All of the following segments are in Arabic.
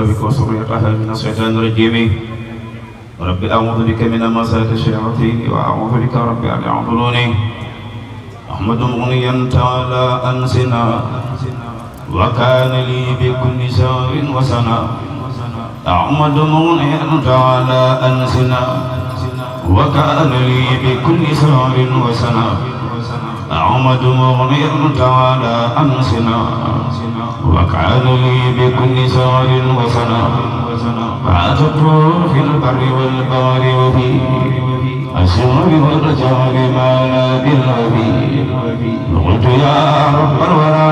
بك وسريتها من الشيطان الرجيم. رب أعوذ بك من همزات الشياطين وأعوذ بك رب أن يحضروني. أحمد مغنيا تعالى أنسنا وكان لي بكل شهر وسنة. أحمد مغنيا تعالى أنسنا وكان لي بكل شهر وسنة. أحمد مغنيا تعالى أنسنا وكان لي بكل شهر وسنة. عاتبت في البر والبحر وفي الشر والجهر ما لا بالغبي. قلت يا رب الورى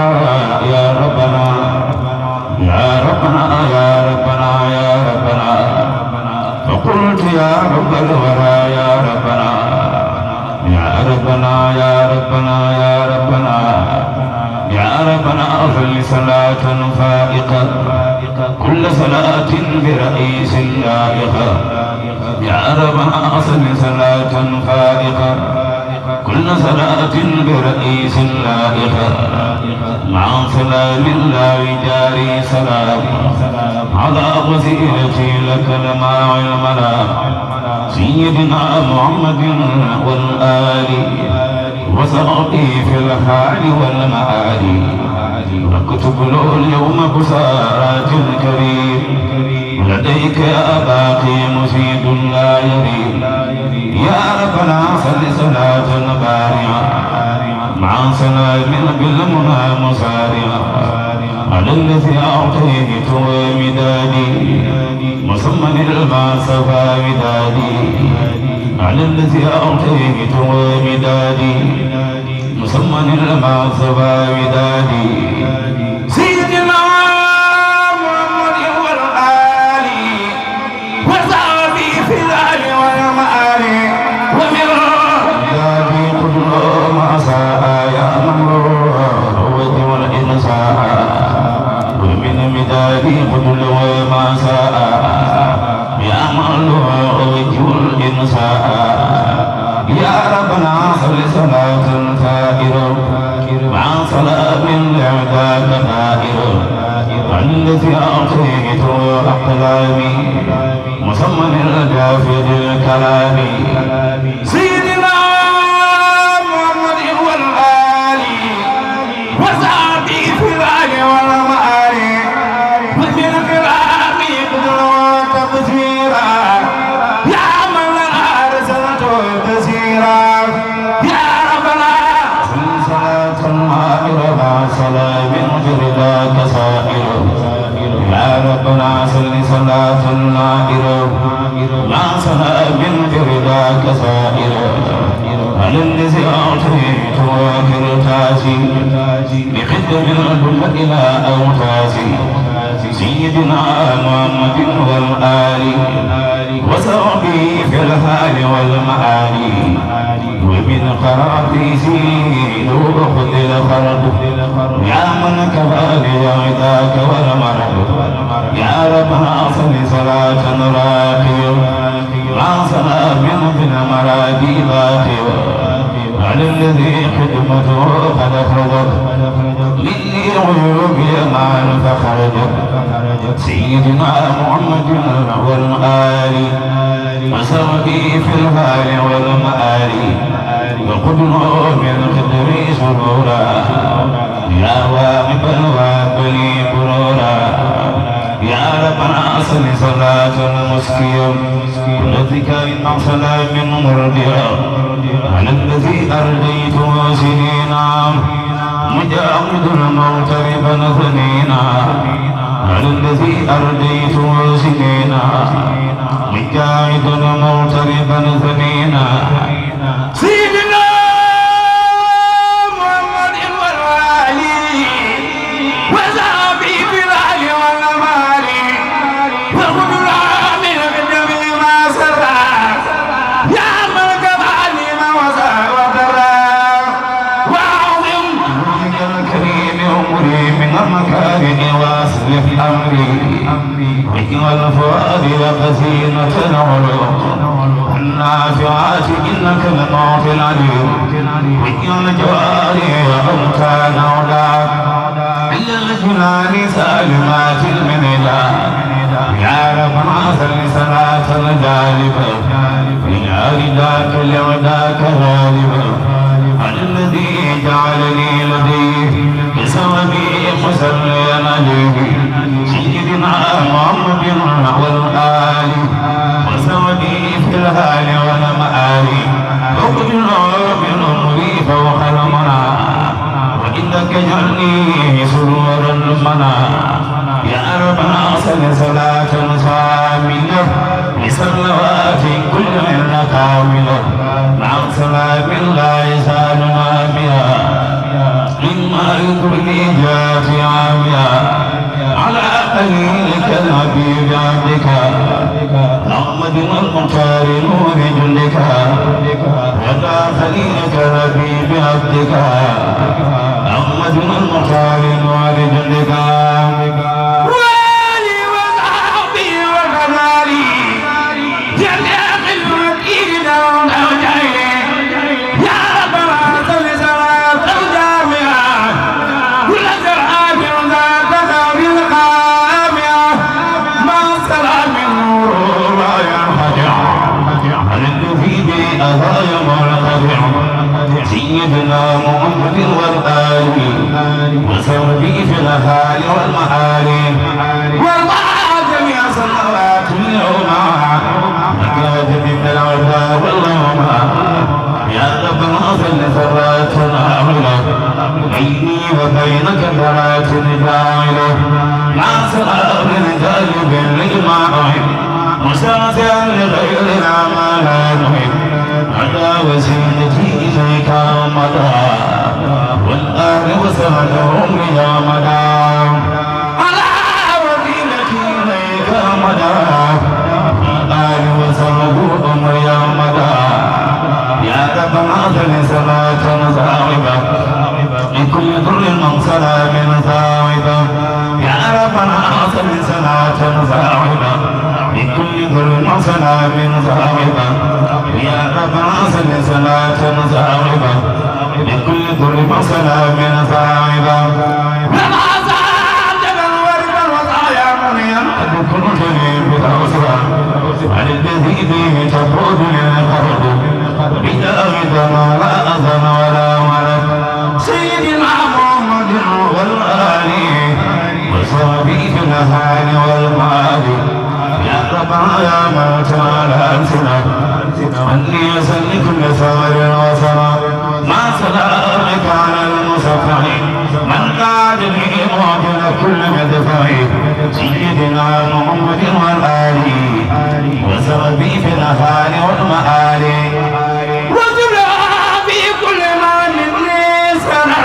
يا ربنا يا ربنا يا ربنا يا ربنا. فقلت يا رب الورى يا ربنا يا ربنا يا ربنا يا ربنا يا ربنا صل صلاة فائقة كل صلاة برئيس لائقة. يا ربنا صل صلاة فائقة كل صلاة برئيس لائقة. مع سلام الله جاري سلام على وسيلتي لك لما علمنا سيدنا محمد والآل وصحبه في الحال والمآل. واكتب له اليوم بسارات الكريم لديك يا باقي مفيد لا يريم. يا ربنا صل صلاة بارعة مع سلام بالمنى مسارعة على الذي أعطيت ومدادي مصمم المعصفى ودادي على الذي أعطيت ومدادي مصمم المعصفى ودادي. سيدنا محمد والآل وصحبه في الآل والمآل ومن دادي كل ما ساء يا ممرور والإنساء ومن مدادي كل ما ساء يا ممرور والإنساء. يا ربنا صل صلاة فائرة مع سلام لعباد فائرة الذي أعطيت أحلامي مصمم الجافد الكلام. سيدنا محمد والآل وصحبه في الآل والمآل ومن الكلام قدر وتقديرا يا من أرسلت بصيرا. يا ربنا صل صلاة مائرة مع سلام برضاك سائر. يا ربنا صل صلاة مائرة مع سلام برضاك سائر على الذي أعطيت وكرتاسي بخدم الكل إلى أوتاسي سيدنا محمد والآل وصحبه في الحال والمآل ومن قراطيسي نور خذ الخرد. يا من كفى لعداك والمرد. يا ربنا صل صلاة راقية مع سلام بالمرادي باقية على الذي خدمته قد خرجت مني عيوبي معا فخرجت. سيدنا محمد والآل وصحبه في الحال والمآل وقدره من خدري سرورا يا واهب الوابل برورا. يا ربنا صل صلاة المسكية كل ذكر مع سلام مرضية على الذي أرضيت سنينا مجاهد الموت ربا ثنينا على الذي أرضيت سنينا مجاهد الموت ربا ثنينا. سيدنا محمد والآل وصحبه في الآل والمآل وخذ من قدم ما سرى يا من كفاني ما وسع وترى. وأعظم وجهك الكريم أمري من المكارم واصلح أمري واجعل فؤادي وخزينة العلوم النافعات إنك لطاف العليم. واجعل جواري وأوتان أولاك إلا الجنان سالمات المنيلات سيدنا محمد والآل وسعدي في الهال والمآل وقدنا بالأمر فوق المنى وإنك جعلني سرورا المنى يا ربنا صل صلاة صاملة بصلوات كل من كاملة مع سلام لا يزال ناميا مما يدري جاءت عاميا على قليلك الحبيب عبدك محمد المختار نور جندك ولا خليلك الحبيب عبدك محمد المختار نور جندك سيدنا محمد والآل وسعدي في الأهال والمآل وارضى جميع صلوات اليوم وكاد من العذاب اللهم يا ربنا صل صلاتنا على بيني وبينك صلاة جاعلة مع سلام جالب للماء مساسا لغيرنا ما لا نحب على وسيلتي إليك مدى والآل وسهلهم يا مدى على وسيلتي إليك مدى والآل وسهلهم يا مدى يا ربنا صل صلاة صاحبة لكل ضر من سلام صاحبة يا ربنا صل صلاة صاحبة لكل ضر سلام صاحبا يا ربنا صل صلاة صاحبا لكل ضر سلام صاحبا لما زاد الورد والعيا من كل شيء بالأسرى عن الذي به تفوز للقرب بداية ما لا أذن ولا ولد سيدنا محمد والآل وصحبه في الأهل والمال يا ربنا يا من تعالى أنسنا أني أسل كل ثمر وثمر مع سلامك على المصفح من قاد لي معجل كل مدفع سيدنا محمد والآل وسببي في الأهال والمآل وزرع في كل ما مني سنة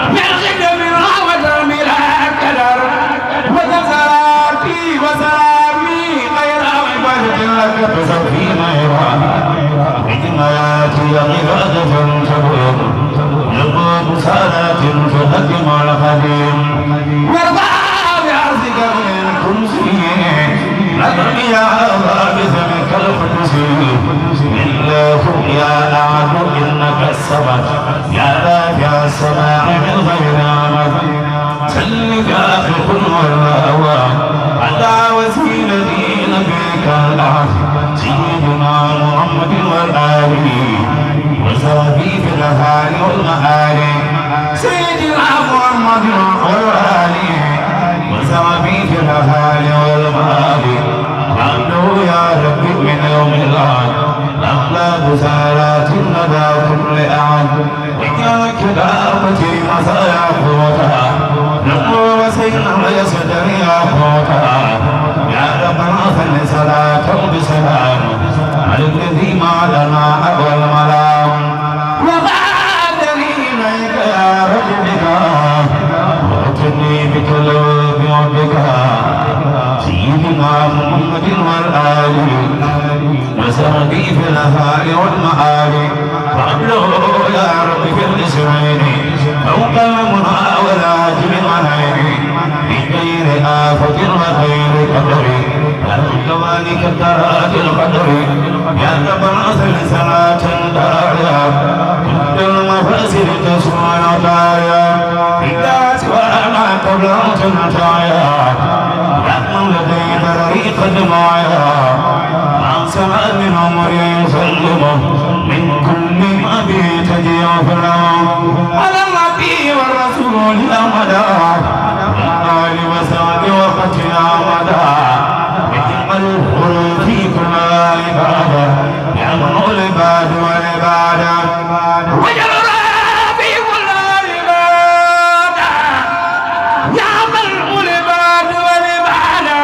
من غد من رحمة بلا كدر وتسراتي وسلامي غير عبادة لك فسوفي ميرا بجناياتي عبادة تبوك يقوم صلاة تهدم القديم وارضى بعرضك من كرسي نظري يا الله بثمك القدسي الله يا أعد إنك الصمد يا رافع السماع من غير عمد سلك أخلق والله على وسيلتي نبيك الأحد سيدنا محمد والآل وصحبه في الأهال والمآل سيدنا محمد والآل وصحبه في الأهال والمآل عبده يا ربي من يوم الأحد أخلاق سارات الندى كل أحد وإياك كتابتي مسايا قوتها نقول وسينا يسدر يا قوتها يا ربنا صل صلاة بسلام على الذي ما لنا أول ملام وبعدني إليك يا ربك وأتني بك بعبدك سيدنا محمد والآل وسعدي في الأهال والمآل وأبلغ يا رب في الإسرائيل فوق المنى والعاجل العين بغير آفة وخير قدر يا كوانك الدراج القدر يا ربنا صل صلاة داريا كل المفاسد تسوى نطايا إذا سوى ما قبل تنتايا يا من لدي طريق دمايا عن سماء من عمر يسلم من كل ما به تجي وفرام على النبي والرسول يا مدى والآل وصحبه وقتنا مدى بجمل الحروف كل عبادة يعمل العباد والعبادة وجل ربي كل عبادة يعمل العباد والعبادة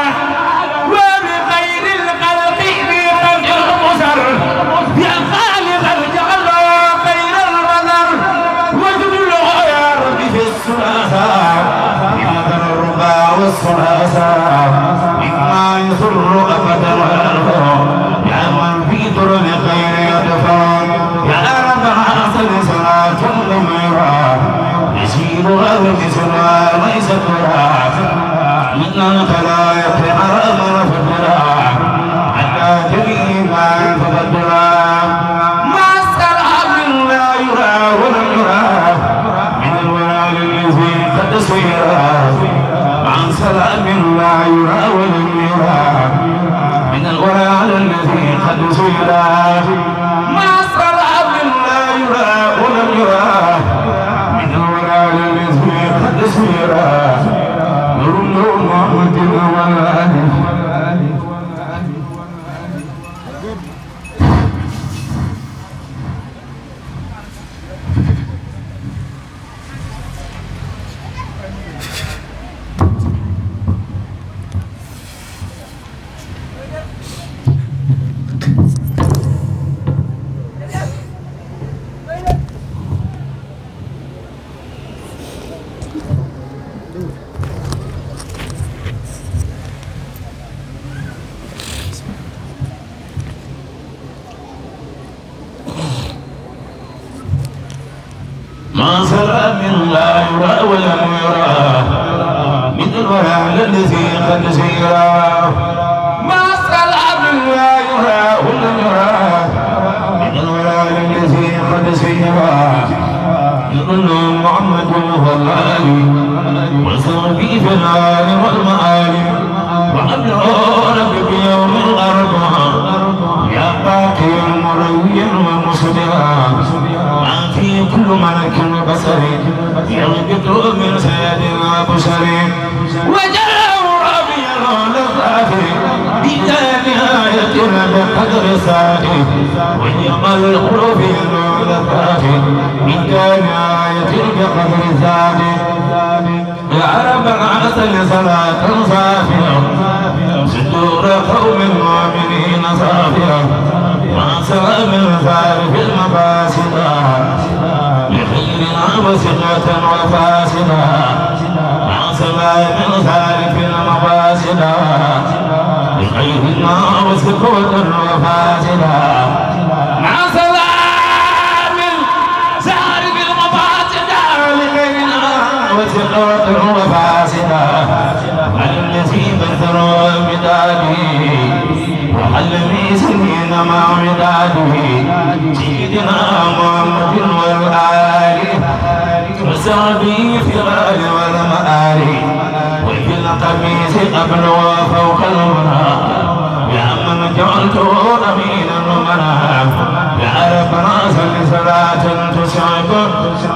وبخير الخلق بقدر المسر يا خالق الجعل خير البدر وجل يا ربي في الثلاثاء بمدر الربا والثلاثاء مما يسر أبدا ويرضى يا من في طرق خير يدفع يا رب حاصل صلاة ضميرا يسير غير سرى ليس ترى من الخلائق حرام رفضنا حتى جميعا فقدرا ما السلام لا يرى ولا يرى من الورى الذي قد سيرا عن سلام لا يرى ولا يرى من الورى الذي قد سيرا ما سلام لا يرى ولا يرى من الورى الذي قد سيرا نور محمد والآل ما سلام لا يرى ولم يرى من الورى الذي قد سيرا ما سلام لا يرى ولم يرى من الورى الذي قد سيرا يظل محمد والآل وصحبه في الآل والمآل وأبلغ بيوم الأربعاء يا باقي مرويا ومصدرا ما في كل ملك وبصر يغبط من سيد وبشر وجل ربيع للظافر بلا نهاية بقدر ساده ويقل القلوب للظافر بلا نهاية بقدر ساده يا رب العسل صلاة صافية صدور قوم المؤمنين صافية مع سلام الفارق المفاسدة لخيرنا وثقة وفاسدة مع سلام الفارق المفاسدة لخيرنا وثقة وفاسدة مع سلام الفارق المفاسدة لخيرنا وثقة وفاسدة على الذي بثر بداده وعلمي سنين مع عداده سيدنا محمد والآل وصحبه في الآل والمآل وفي القميص قبل وفوق المنى يا من جعلته أمين المنى يا ربنا صل صلاة تصعب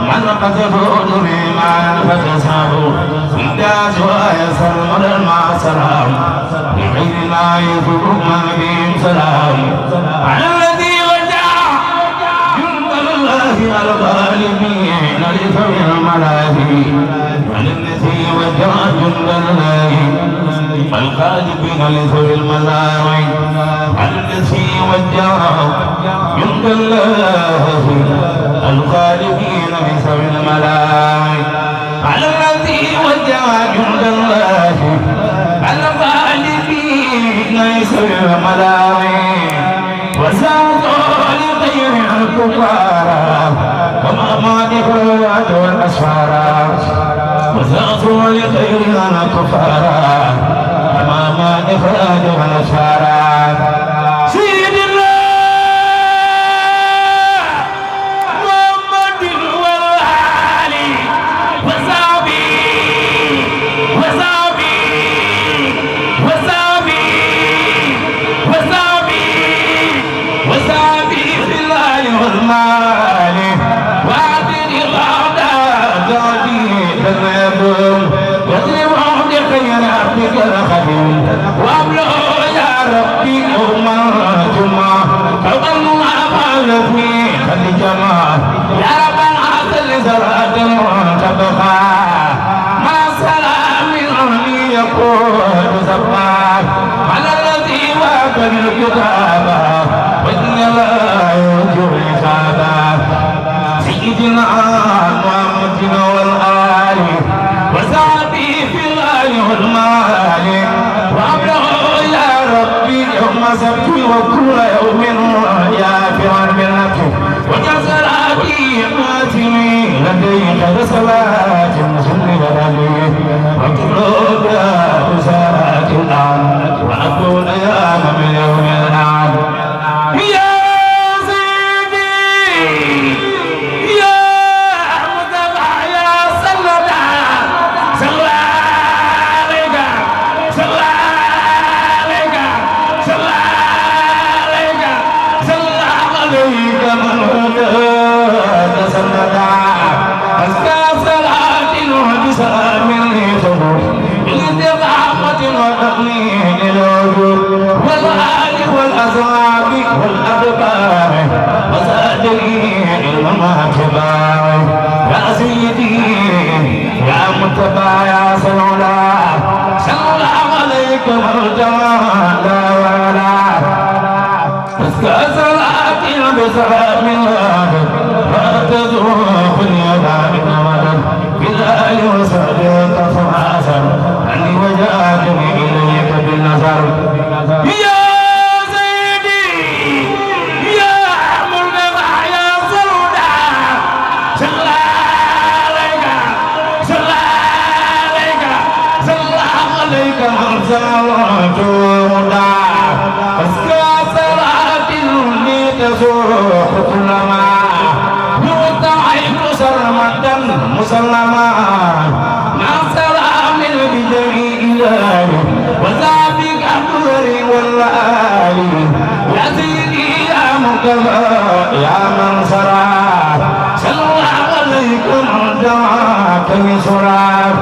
من قتله دريما فتصعب إمداد ويسر مدى مع سلام بغير لا يفوق من بهم سلام على الذي وجع جند الله الغالبين لثوي الملاهي على الذي وجع جند الله الغالبين لثوي الملاهي على الذي وجع جند الله الغالبين لثوي الملاهي على الذي وجع جند الله الغالبين لثوي الملاهي وساقوا لغير الكفار وما مالك الوعد والأسفار وساقوا لغير الكفار وما مالك الوعد والأسفار وعدني غدا جودي تذهب يضرب عمد ربي يوم الجمعة فظن أعمال في خد جماعة يا ربنا صل صلاة تبقى مع سلام يقول سبحان على الذي وافق الكتاب وإن لا يرجو الحساب سيدنا محمد والآل وصحبه في الآل والمال وأبلغ يا ربي يوم سبت وكل يوم يافع بالنفس وجزراتي ماتمي لديك بصلاة مسلم عليه وكل بساعة الآن وأقول يا من يوم الآن يا يا سيدي يا متبع يا سلولا صلى عليك مرجع لا ولا اسكى صلاتي بسلام الله فاتذوق اليدا من مدد بالآل وصحبه تفعاسا أني وجاءتني إليك بالنظر يا مسلما مع سلام بجميع إله وذابك أمر والآل يا سيدي يا مكبر يا من سرى صلى الله عليك دعاك بسرعة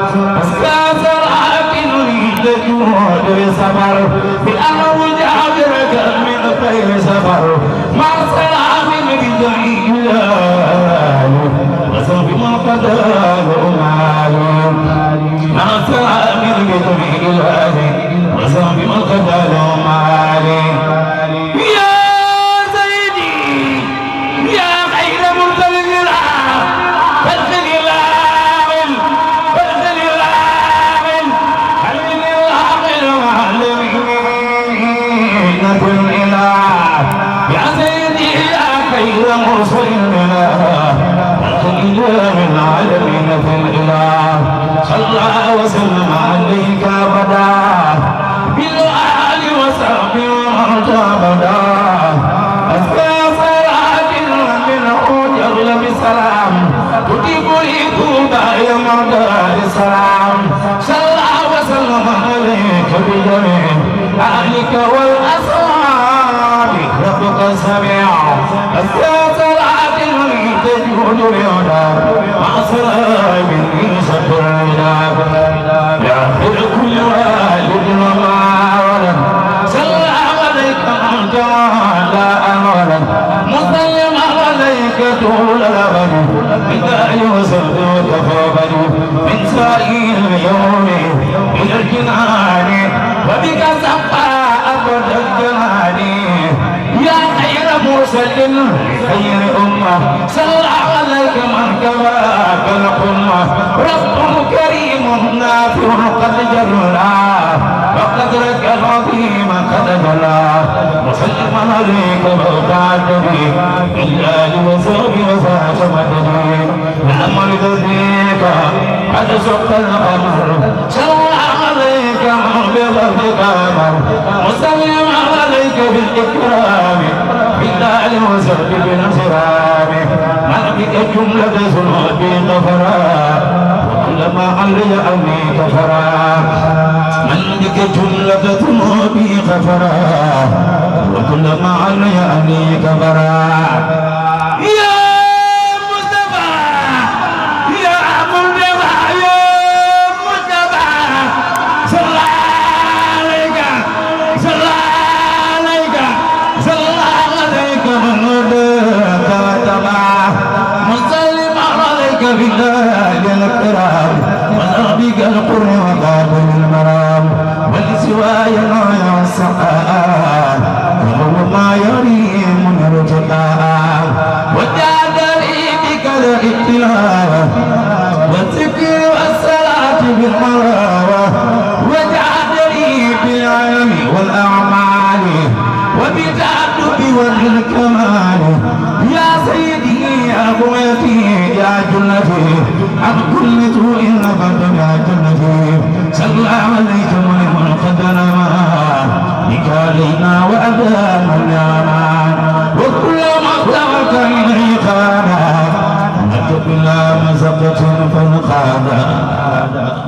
أسكى سرعة نريد جهود بسفر بأمر جابرك من خير سفر مع سلام بجميع إله وصف ما قدر مالي مع سلام بجميع الأهل وصف ما قدر مالي يا سيدي يا خير مرسل الإله فالخل العامل فالخل العامل خلي العامل معلمين كل إله يا سيدي يا خير مرسل الإله إله العالمين في الإله صلى وسلم عليك أبدا بالآل وصحبه ومرتبدا أزكى صلاة منه جل بسلام تجيب لي توبا يا مرتبى السلام صلى وسلم عليك بجميع أهلك والأصحاب ربك سميع أزكى تجود اليوم مع سلام سفر العذاب يا خير كل والد وما ولد صلى عليك من تعالى ولد مسلم عليك طول الابد بداية وسرد وتفاقد من سائر اليوم الى الجنان وبك سقى ابد الجنان يا خير مرسل خير أمة صلى عليك من كواك القمة رب كريم نافع قد جلى وقدرك العظيم قد جلى مسلما عليك موقعك به بالآل وصحب وفاش مدني نعم لذيك قد سقت القمر صلى عليك بغضك أمر مسلم عليك بالإكرام بالآل وصحب بنصرام من بك جملة ذنوبي غفرا وكلما علي أمي كفرا من بك جملة ذنوبي غفرا وكلما علي أمي كفرا الإرام وزربك القر وقابل المرام ولسواي النار والسقاء وهو ما يريم الارتقاء وجادلي بك الابتلاء والذكر والصلاة بالمراوة وجادلي بالعلم والأعمال وبالتأدب والكمال يا سيدي يا قوتي يا جنتي عن كل سوء نفذ يا جنتي صلى عليكم من قد نما بك علينا وأدام اليامان وكل مختبك إليه خانا نكب لا مزقة فانقادا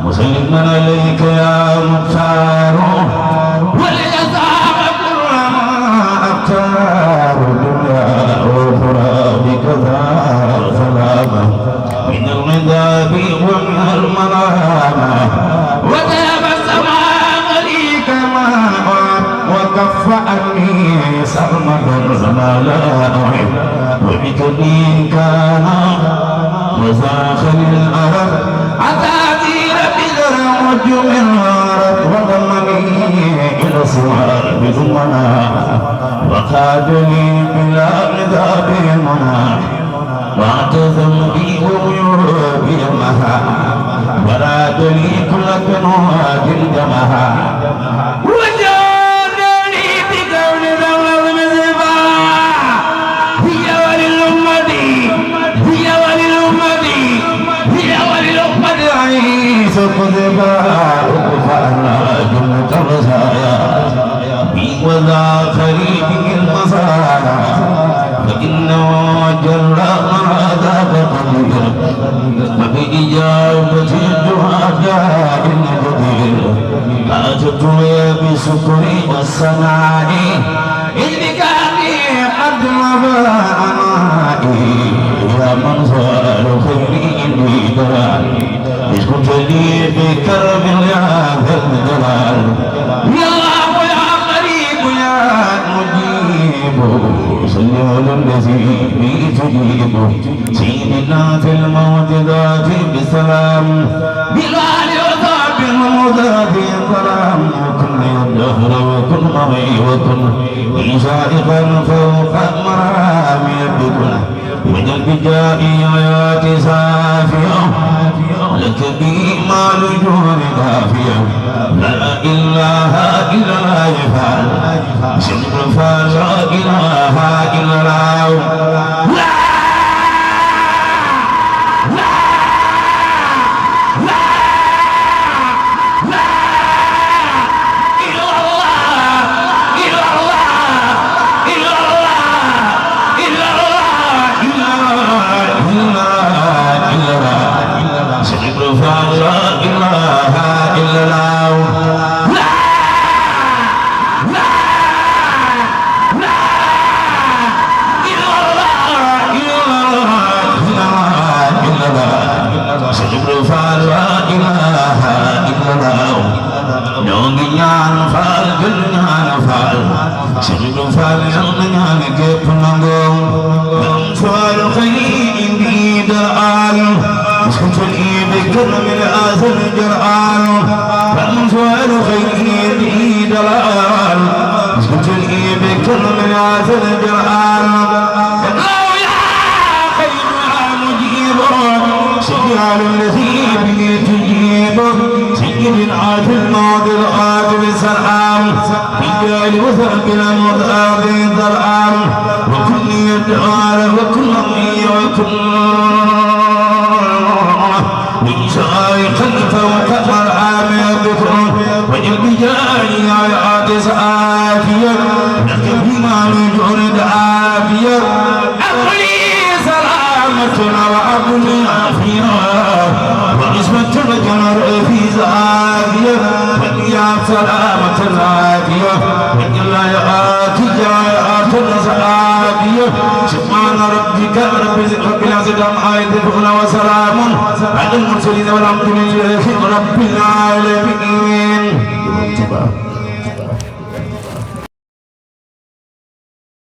مسلما عليك يا مختار وليزعم كل ما أختار دنيا وأخرى بكذا سلامة من الغضب ومن الملامة وذهب السماء لي كما وكف عني سرمدا ما لا أحب وبكني كان وزاخر الأرض عتاذير بدر وجم الأرض وضمني إلى صوار بضمنا وقادني بلا غضب المنى واعتزم بي ويربي المها ورادني كل كنوات جمها وجادني بكون ذوى المزفى هي وللأمة هي وللأمة هي وللأمة عيسى قذفا وكفانا جنة الرزايا بي وذا خريب المصايا فإنه جل مرادك قدير وبإجابة الدعاء الجدير أتت بسكري والصناع إذ كاني قد مضى عنائي يا من صار خيري إني دراني اسكت لي بكرم يا ذا الجلال يا الله يا قريب يا مجيب صل على الذي به تجيب سيدنا في الموجودات بسلام بالوالي وصحب الموضات سلام وكن الدهر وكن معي وكن لي سائقا فوق مرامي بكن وجل بجائي آيات سافية لك بي ما لجون دافية لا إله إلا الله يفعل شكر فلا إله إلا الله لا لا لا لا إلا الله إلا الله إلا الله إلا الله إلا الله شكر فلا إله إلا الله شغل فاليوم كيف نقوم فال خير بيد آل مسكت الإيد كرم الآثر جرآل فال خير بيد آل مسكت الإيد كرم الآثر جرآل الله يا خير يا مجيب سجال الذي به تجيب سجل العاد الماضي الغادر سلام بالجال وثرق المذاب ذرعام وكل يدعى وكل أمي وكل لإشغال خلفه وكفر عامل بكر وجل بجاري آيات سآفية نكب بما نجعل عافية أقلي سلامتنا وأقلي عافية وعصمة الجنر في زافية والإياب سلامة العافية وإن لا يآتي جاءات الزعافية سبحان ربك رب العزة عما يصفون وسلام على المرسلين والحمد لله رب العالمين.